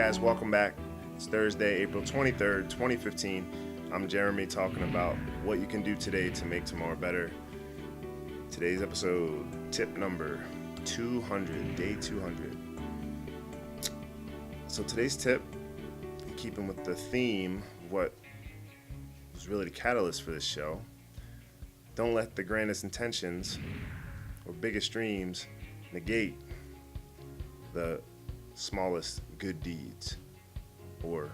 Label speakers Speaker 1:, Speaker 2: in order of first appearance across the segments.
Speaker 1: guys, welcome back. It's Thursday, April 23rd, 2015. I'm Jeremy talking about what you can do today to make tomorrow better. Today's episode, tip number 200, day 200. So today's tip, in keeping with the theme of what was really the catalyst for this show, don't let the grandest intentions or biggest dreams negate the smallest good deeds or,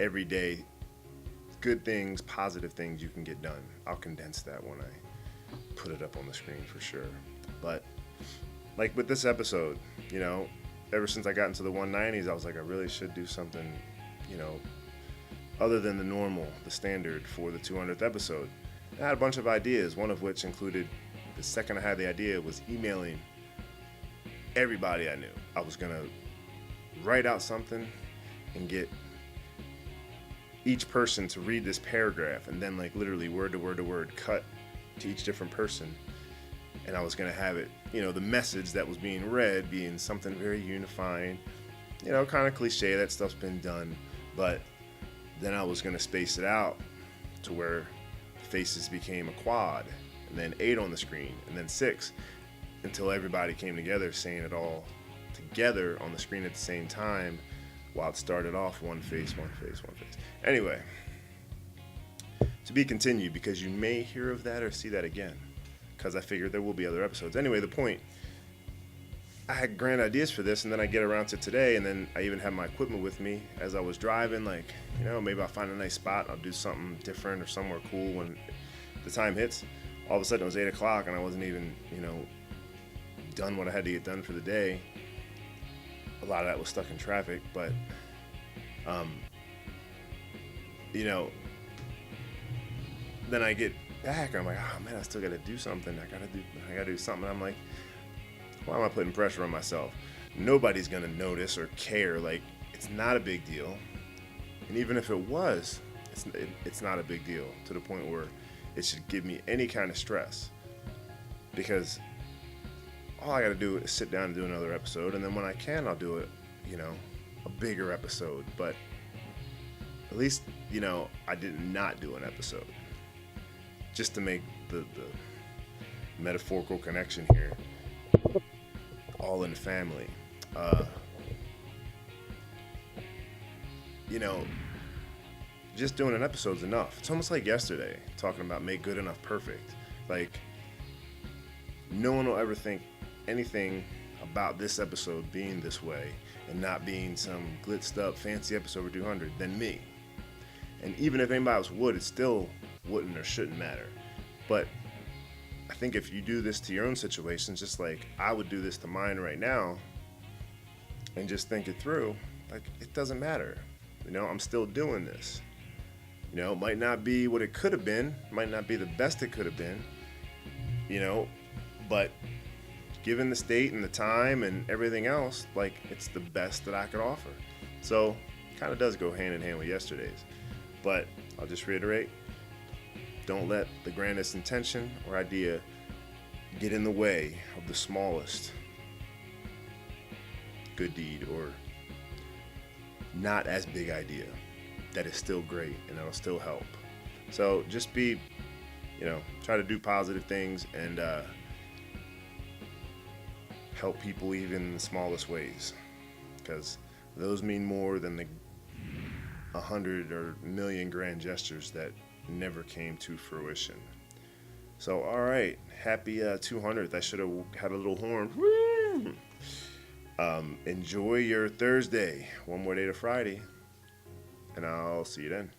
Speaker 1: everyday good things, positive things you can get done. I'll condense that when I put it up on the screen for sure. But like with this episode, ever since I got into the 190s, I was like, I really should do something, other than the standard for the 200th episode. I had a bunch of ideas, one of which included, the second I had the idea, was emailing everybody I knew. I was going to write out something and get each person to read this paragraph and then literally word to word cut to each different person. And I was going to have it, the message that was being read being something very unifying, kind of cliche, that stuff's been done. But then I was going to space it out to where faces became a quad, and then 8 on the screen, and then 6, until everybody came together saying it all together on the screen at the same time, while it started off one face. Anyway, to be continued, because you may hear of that or see that again, because I figured there will be other episodes. Anyway, the point, I had grand ideas for this, and then I get around to today, and then I even had my equipment with me as I was driving, maybe I'll find a nice spot, I'll do something different or somewhere cool when the time hits. All of a sudden it was 8 o'clock and I wasn't even, done what I had to get done for the day. A lot of that was stuck in traffic, but, then I get back and I'm like, oh man, I still got to do something. I got to do something. I'm like, why am I putting pressure on myself? Nobody's going to notice or care. It's not a big deal. And even if it was, it's not a big deal to the point where it should give me any kind of stress, because all I got to do is sit down and do another episode, and then when I can, I'll do it, a bigger episode. But at least, I did not do an episode, just to make the metaphorical connection here, all in the family. Just doing an episode's enough. It's almost like yesterday, talking about make good enough perfect. No one will ever think anything about this episode being this way and not being some glitzed up fancy episode for 200 than me. And even if anybody else would, it still wouldn't or shouldn't matter. But I think if you do this to your own situations, just like I would do this to mine right now, and just think it through, it doesn't matter. I'm still doing this. It might not be what it could have been, might not be the best it could have been, but given the state and the time and everything else, it's the best that I could offer. So it kind of does go hand in hand with yesterday's. But I'll just reiterate, don't let the grandest intention or idea get in the way of the smallest good deed or not as big idea that is still great and that'll still help. So just be, try to do positive things and help people even in the smallest ways, because those mean more than the 100 or million grand gestures that never came to fruition. So, all right, happy 200th. I should have had a little horn. Woo! Enjoy your Thursday. One more day to Friday, and I'll see you then.